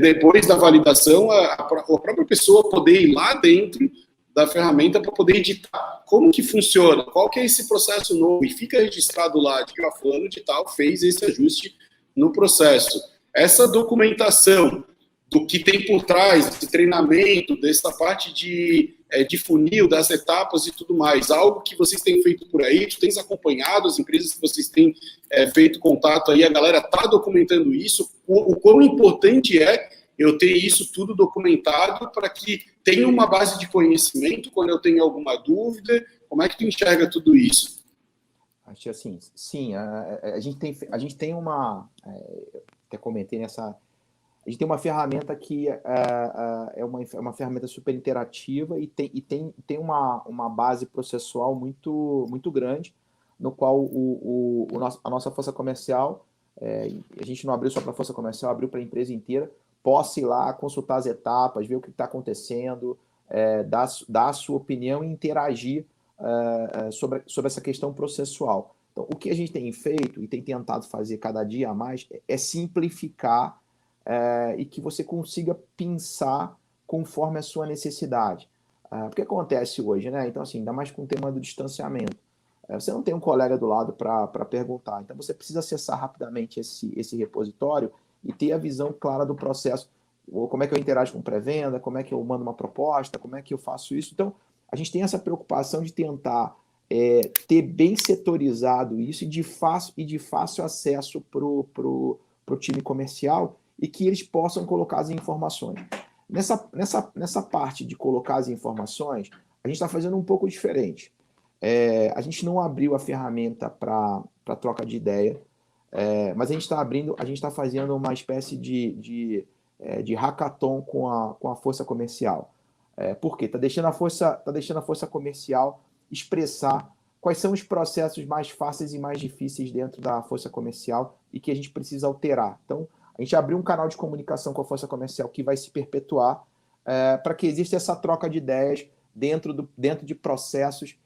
depois da validação, a própria pessoa poder ir lá dentro da ferramenta para poder editar como que funciona, qual que é esse processo novo, e fica registrado lá de que fulano de tal fez esse ajuste no processo. Essa documentação do que tem por trás, esse treinamento, dessa parte de funil, das etapas e tudo mais, algo que vocês têm feito por aí, tu tens acompanhado as empresas que vocês têm feito contato aí, a galera está documentando isso, o quão importante é eu ter isso tudo documentado para que tenha uma base de conhecimento quando eu tenho alguma dúvida. Como é que tu enxerga tudo isso? Acho que assim, sim, a gente tem uma, até comentei nessa, a gente tem uma ferramenta que é uma ferramenta super interativa e tem uma base processual muito grande, no qual a nossa força comercial, a gente não abriu só para a força comercial, abriu para a empresa inteira, possa ir lá, consultar as etapas, ver o que está acontecendo, dar a sua opinião e interagir sobre essa questão processual. Então, o que a gente tem feito e tem tentado fazer cada dia a mais é simplificar e que você consiga pensar conforme a sua necessidade. O que acontece hoje, né? Então, assim, ainda mais com o tema do distanciamento. Você não tem um colega do lado para perguntar, então você precisa acessar rapidamente esse repositório e ter a visão clara do processo. Como é que eu interajo com pré-venda, como é que eu mando uma proposta, como é que eu faço isso. Então, a gente tem essa preocupação de tentar ter bem setorizado isso e de fácil acesso para o time comercial e que eles possam colocar as informações. Nessa parte de colocar as informações, a gente está fazendo um pouco diferente. A gente não abriu a ferramenta para troca de ideia, mas a gente está fazendo uma espécie de hackathon com a força comercial. Por quê? Está deixando a força comercial expressar quais são os processos mais fáceis e mais difíceis dentro da força comercial e que a gente precisa alterar. Então, a gente abriu um canal de comunicação com a força comercial que vai se perpetuar para que exista essa troca de ideias dentro de processos,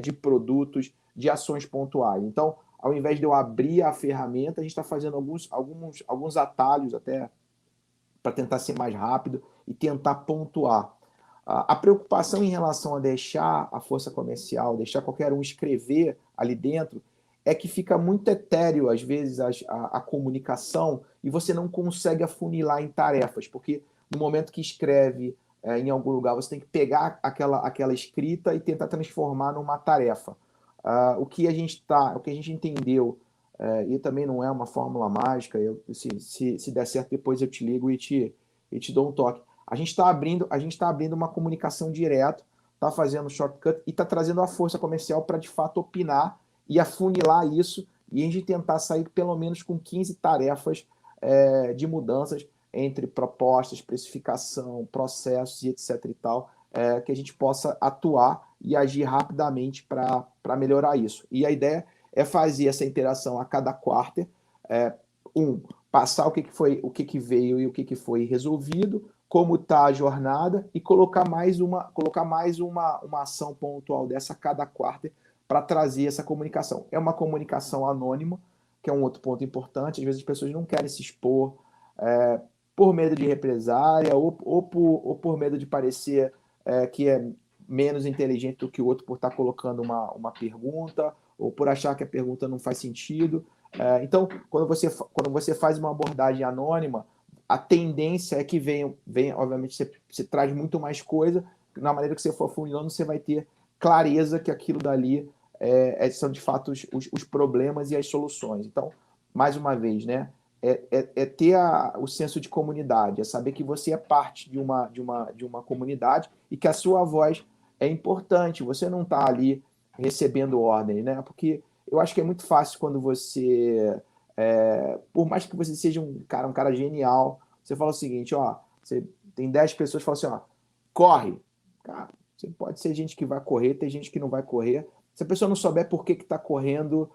de produtos, de ações pontuais. Então, ao invés de eu abrir a ferramenta, a gente está fazendo alguns atalhos até para tentar ser mais rápido e tentar pontuar. A preocupação em relação a deixar a força comercial, deixar qualquer um escrever ali dentro, é que fica muito etéreo, às vezes, a comunicação e você não consegue afunilar em tarefas, porque no momento que escreve em algum lugar, você tem que pegar aquela escrita e tentar transformar numa tarefa. O que a gente entendeu, e também não é uma fórmula mágica, se der certo depois eu te ligo e te dou um toque. A gente está abrindo uma comunicação direto, está fazendo shortcut e está trazendo a força comercial para de fato opinar e afunilar isso e a gente tentar sair pelo menos com 15 tarefas de mudanças entre propostas, precificação, processos e etc. e tal, que a gente possa atuar e agir rapidamente para melhorar isso. E a ideia é fazer essa interação a cada quarter, passar o que veio e o que foi resolvido, como está a jornada e colocar mais uma ação pontual dessa a cada quarter para trazer essa comunicação. É uma comunicação anônima, que é um outro ponto importante. Às vezes as pessoas não querem se expor por medo de represália ou por medo de parecer que é menos inteligente do que o outro por estar colocando uma pergunta ou por achar que a pergunta não faz sentido. Então, quando você faz uma abordagem anônima, a tendência é que venha obviamente, você traz muito mais coisa. Na maneira que você for funilando, você vai ter clareza que aquilo dali são, de fato, os problemas e as soluções. Então, mais uma vez, né, ter o senso de comunidade, é saber que você é parte de uma comunidade e que a sua voz é importante. Você não está ali recebendo ordem, né? Porque eu acho que é muito fácil quando você, por mais que você seja um cara genial, você fala o seguinte, ó, você tem 10 pessoas que falam assim, ó, corre. Cara, você pode ser gente que vai correr, tem gente que não vai correr. Se a pessoa não souber por que está correndo,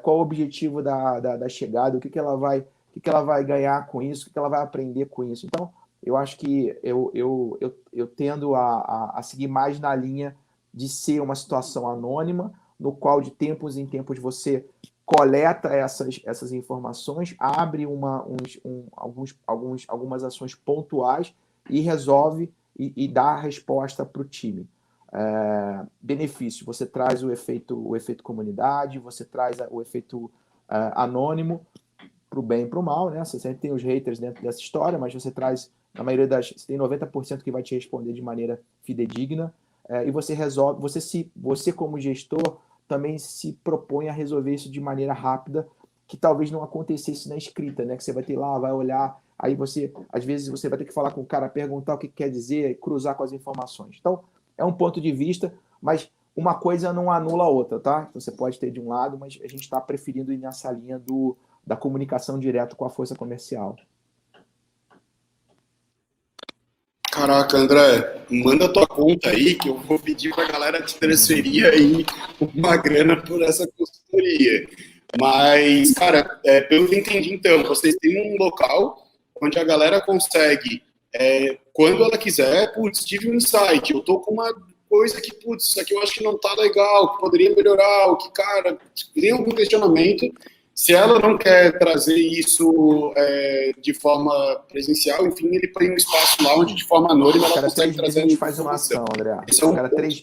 qual o objetivo da chegada, o que ela vai ganhar com isso, o que ela vai aprender com isso. Então, eu acho que eu tendo a seguir mais na linha de ser uma situação anônima, no qual de tempos em tempos você coleta essas informações, abre algumas ações pontuais e resolve e dá a resposta para o time. Benefício, você traz o efeito comunidade, você traz o efeito anônimo, para o bem e para o mal, né? Você sempre tem os haters dentro dessa história, mas você traz, na maioria você tem 90% que vai te responder de maneira fidedigna, e você resolve, você como gestor também se propõe a resolver isso de maneira rápida, que talvez não acontecesse na escrita, né? Que você vai ter lá, vai olhar, aí às vezes você vai ter que falar com o cara, perguntar o que quer dizer, cruzar com as informações. Então, é um ponto de vista, mas uma coisa não anula a outra, tá? Então, você pode ter de um lado, mas a gente está preferindo ir nessa linha da comunicação direta com a força comercial. Caraca, André, manda tua conta aí que eu vou pedir pra galera te transferir aí uma grana por essa consultoria. Mas, cara, pelo que eu entendi, então, vocês têm um local onde a galera consegue, quando ela quiser, putz, tive um insight, eu tô com uma coisa que, putz, isso aqui eu acho que não tá legal, que poderia melhorar, o que, cara, tem algum questionamento. Se ela não quer trazer isso de forma presencial, enfim, ele põe um espaço lá onde, de forma anônima, ela consegue trazer a gente faz uma ação, André.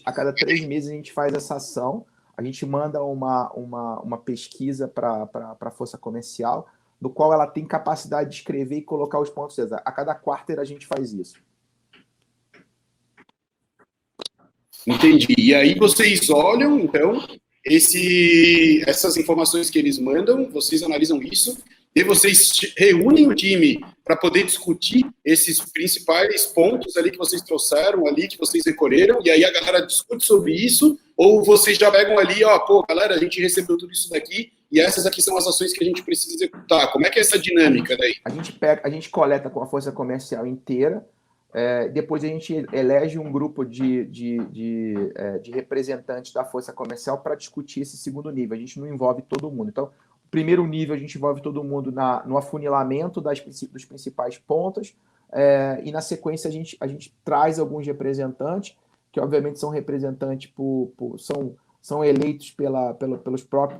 A cada 3 meses a gente faz essa ação, a gente manda uma pesquisa para a força comercial, no qual ela tem capacidade de escrever e colocar os pontos exatos. A cada quarter a gente faz isso. Entendi. E aí vocês olham, então, essas informações que eles mandam, vocês analisam isso, e vocês reúnem o time para poder discutir esses principais pontos ali que vocês trouxeram, ali que vocês recolheram, e aí a galera discute sobre isso, ou vocês já pegam ali, ó, pô, galera, a gente recebeu tudo isso daqui, e essas aqui são as ações que a gente precisa executar. Como é que é essa dinâmica daí? A gente coleta com a força comercial inteira, depois a gente elege um grupo de representantes da força comercial para discutir esse segundo nível. A gente não envolve todo mundo. Então, o primeiro nível a gente envolve todo mundo no afunilamento dos principais pontos, e na sequência a gente traz alguns representantes, que obviamente são representantes são eleitos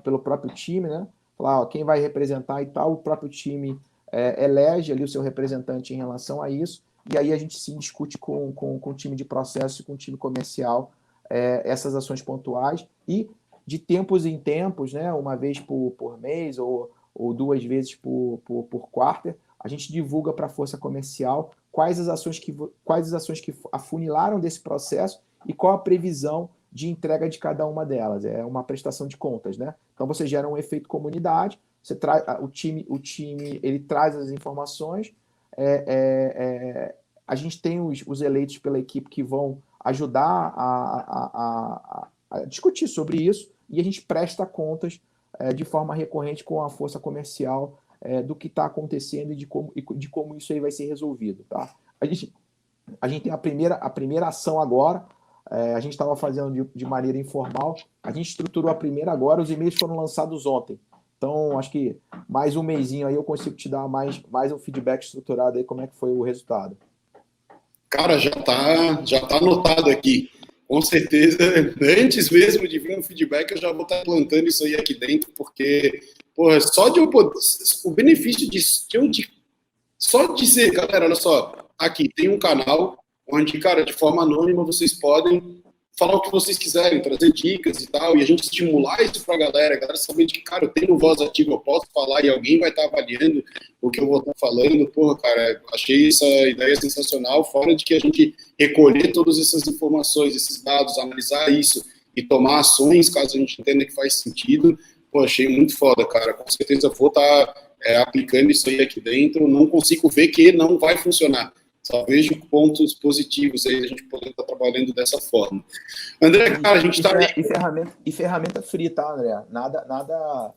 pelo próprio time, né? Lá, ó, quem vai representar e tal, o próprio time elege ali o seu representante em relação a isso. E aí a gente sim discute com o time de processo e com o time comercial essas ações pontuais e de tempos em tempos, né, uma vez por mês ou 2 vezes por quarter, a gente divulga para a força comercial quais as ações que afunilaram desse processo e qual a previsão de entrega de cada uma delas. É uma prestação de contas, né? Então você gera um efeito comunidade, o time ele traz as informações. A gente tem os eleitos pela equipe que vão ajudar a discutir sobre isso e a gente presta contas de forma recorrente com a força comercial do que está acontecendo e de como isso aí vai ser resolvido. Tá? A gente tem a primeira ação agora, a gente estava fazendo de maneira informal, a gente estruturou a primeira agora, os e-mails foram lançados ontem. Então, acho que mais um mesinho aí eu consigo te dar mais um feedback estruturado aí, como é que foi o resultado. Cara, já tá anotado aqui. Com certeza, antes mesmo de vir um feedback, eu já vou estar plantando isso aí aqui dentro, porque, porra, só de eu poder, o benefício só dizer, galera, olha só, aqui tem um canal onde, cara, de forma anônima vocês podem falar o que vocês quiserem, trazer dicas e tal, e a gente estimular isso pra galera, a galera saber de que, cara, eu tenho voz ativa, eu posso falar e alguém vai estar avaliando o que eu vou estar falando. Porra, cara, achei essa ideia sensacional, fora de que a gente recolher todas essas informações, esses dados, analisar isso e tomar ações, caso a gente entenda que faz sentido. Pô, achei muito foda, cara, com certeza vou estar aplicando isso aí aqui dentro, não consigo ver que não vai funcionar. Só vejo pontos positivos aí, a gente poder estar trabalhando dessa forma. André, cara, a gente está aí. E ferramenta free, tá, André? Nada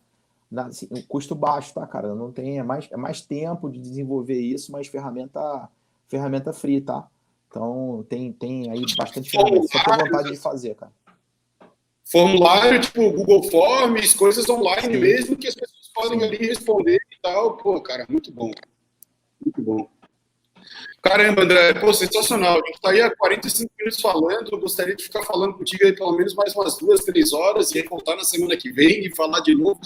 assim, um custo baixo, tá, cara? Não tem, é mais tempo de desenvolver isso, mas ferramenta free, tá? Então, tem aí bastante ferramenta. Só tem vontade de fazer, cara. Formulário, tipo Google Forms, coisas online mesmo, que as pessoas podem ali responder e tal. Pô, cara, muito bom. Muito bom. Caramba, André, pô, sensacional. A gente tá aí há 45 minutos falando, eu gostaria de ficar falando contigo aí pelo menos mais umas 2, 3 horas e aí voltar na semana que vem e falar de novo,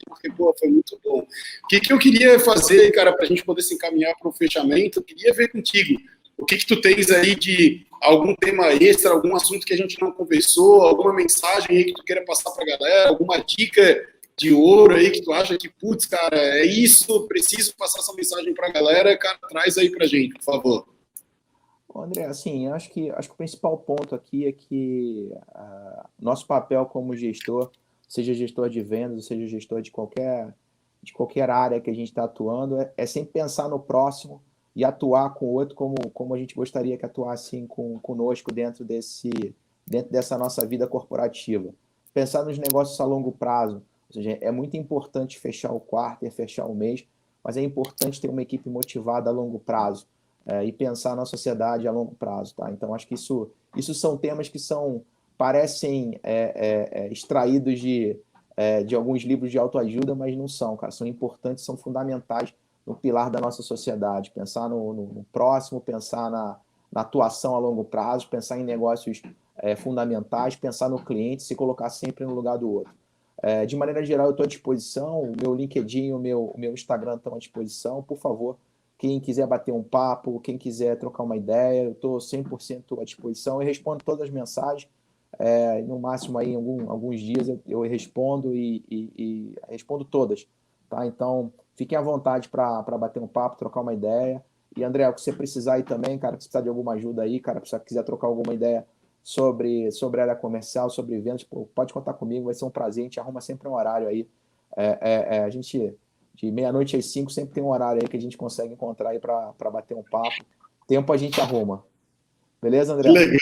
porque, pô, foi muito bom. O que eu queria fazer, cara, pra gente poder se encaminhar para o fechamento, eu queria ver contigo. O que tu tens aí de algum tema extra, algum assunto que a gente não conversou, alguma mensagem aí que tu queira passar pra galera, alguma dica de ouro aí que tu acha que, putz, cara, é isso, preciso passar essa mensagem pra galera, cara, traz aí pra gente, por favor. André, assim, acho que o principal ponto aqui é que nosso papel como gestor, seja gestor de vendas, seja gestor de qualquer área que a gente está atuando, é sempre pensar no próximo e atuar com o outro como a gente gostaria que atuasse conosco dentro dessa nossa vida corporativa. Pensar nos negócios a longo prazo. Ou seja, é muito importante fechar o quarto, fechar o mês, mas é importante ter uma equipe motivada a longo prazo e pensar na sociedade a longo prazo. Tá? Então, acho que isso são temas que parecem extraídos de alguns livros de autoajuda, mas não são, cara. São importantes, são fundamentais no pilar da nossa sociedade. Pensar no próximo, pensar na atuação a longo prazo, pensar em negócios fundamentais, pensar no cliente, se colocar sempre no lugar do outro. De maneira geral, eu estou à disposição, o meu LinkedIn, o meu Instagram estão à disposição. Por favor, quem quiser bater um papo, quem quiser trocar uma ideia, eu estou 100% à disposição. Eu respondo todas as mensagens, no máximo aí, em alguns dias eu respondo e respondo todas. Tá? Então, fiquem à vontade para bater um papo, trocar uma ideia. E, André, o que você precisar aí também, cara, se precisar de alguma ajuda aí, cara, se você quiser trocar alguma ideia sobre a área comercial, sobre vendas, pode contar comigo, vai ser um prazer, a gente arruma sempre um horário aí. A gente, de meia-noite às 5, sempre tem um horário aí que a gente consegue encontrar aí para bater um papo. Tempo a gente arruma. Beleza, André? Que legal,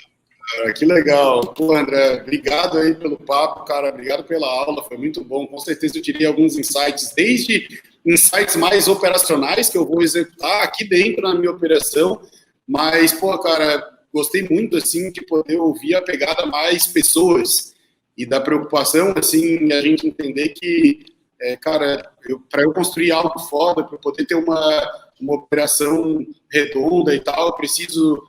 cara, que legal. Pô, André, obrigado aí pelo papo, cara, obrigado pela aula, foi muito bom. Com certeza eu tirei alguns insights, desde insights mais operacionais que eu vou executar aqui dentro na minha operação, mas, pô, cara, gostei muito, assim, de poder ouvir a pegada mais pessoas e da preocupação, assim, a gente entender que, cara, para eu construir algo foda, para poder ter uma operação redonda e tal, eu preciso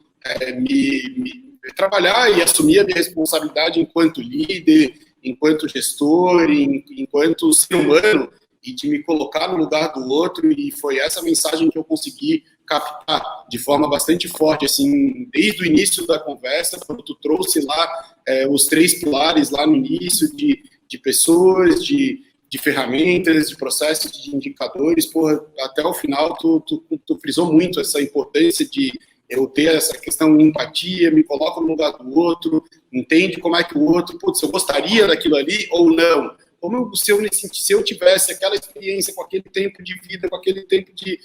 me trabalhar e assumir a minha responsabilidade enquanto líder, enquanto gestor, enquanto ser humano, e de me colocar no lugar do outro, e foi essa mensagem que eu consegui captar de forma bastante forte, assim, desde o início da conversa, quando tu trouxe lá os 3 pilares lá no início, de pessoas, de ferramentas, de processos, de indicadores, porra, até o final tu frisou muito essa importância de eu ter essa questão de empatia, me coloco no lugar do outro, entende como é que o outro, putz, eu gostaria daquilo ali ou não. Como se eu tivesse aquela experiência com aquele tempo de vida, com aquele tempo de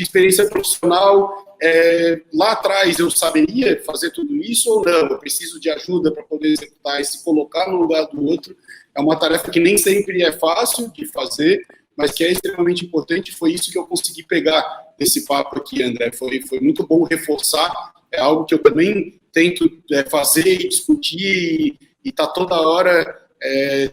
experiência profissional, lá atrás eu saberia fazer tudo isso ou não? Eu preciso de ajuda para poder executar e se colocar no lugar do outro. É uma tarefa que nem sempre é fácil de fazer, mas que é extremamente importante. Foi isso que eu consegui pegar desse papo aqui, André. Foi muito bom reforçar. É algo que eu também tento fazer e discutir e tá toda hora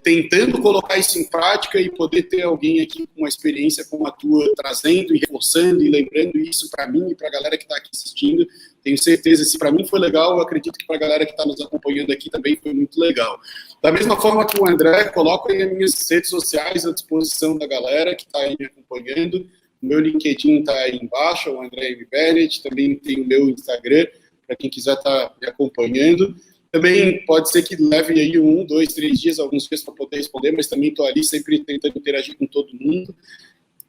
tentando colocar isso em prática e poder ter alguém aqui com uma experiência como a tua, trazendo e reforçando e lembrando isso para mim e para a galera que está aqui assistindo. Tenho certeza, se para mim foi legal, eu acredito que para a galera que está nos acompanhando aqui também foi muito legal. Da mesma forma que o André, coloco aí as minhas redes sociais à disposição da galera que está aí me acompanhando. O meu LinkedIn está aí embaixo, o André M. Bennett, também tem o meu Instagram, para quem quiser estar me acompanhando. Também pode ser que leve aí 1, 2, 3 dias, alguns dias para poder responder, mas também estou ali sempre tentando interagir com todo mundo.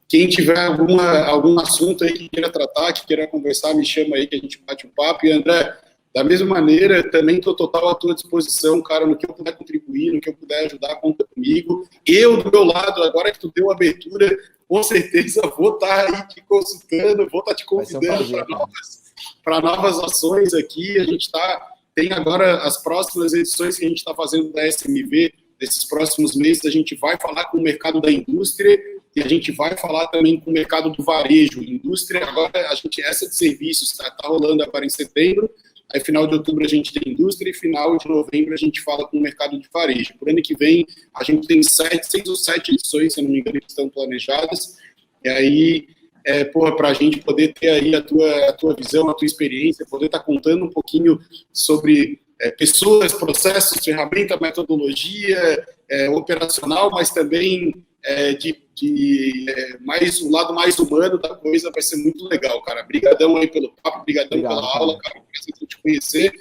Quem tiver algum assunto aí que queira tratar, que queira conversar, me chama aí que a gente bate um papo. E André, da mesma maneira, também estou total à tua disposição, cara, no que eu puder contribuir, no que eu puder ajudar, conta comigo. Eu, do meu lado, agora que tu deu abertura, com certeza vou estar aí te consultando, vou estar te convidando para novas ações aqui. A gente tem agora as próximas edições que a gente está fazendo da SMV, nesses próximos meses a gente vai falar com o mercado da indústria e a gente vai falar também com o mercado do varejo. Indústria, agora essa de serviços está rolando agora em setembro, aí final de outubro a gente tem indústria e final de novembro a gente fala com o mercado de varejo. Por ano que vem a gente tem 6 ou 7 edições, se eu não me engano, que estão planejadas, e aí para a gente poder ter aí a tua visão, a tua experiência, poder estar contando um pouquinho sobre pessoas, processos, ferramenta, metodologia, operacional, mas também mais um lado mais humano da coisa, vai ser muito legal, cara. Obrigadão aí pelo papo, obrigadão pela aula, cara, prazer te conhecer.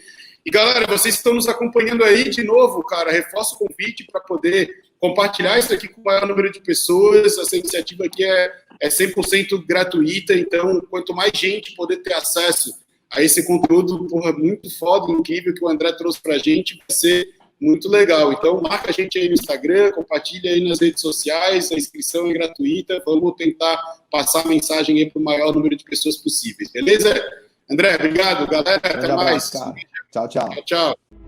E galera, vocês estão nos acompanhando aí de novo, cara, reforço o convite para poder compartilhar isso aqui com o maior número de pessoas. Essa iniciativa aqui é 100% gratuita, então quanto mais gente poder ter acesso a esse conteúdo muito foda, incrível que o André trouxe para a gente, vai ser muito legal. Então, marca a gente aí no Instagram, compartilha aí nas redes sociais, a inscrição é gratuita, vamos tentar passar a mensagem aí para o maior número de pessoas possíveis, beleza? André, obrigado, galera, até mais. Abraço, cara. Tchau, tchau. Tchau.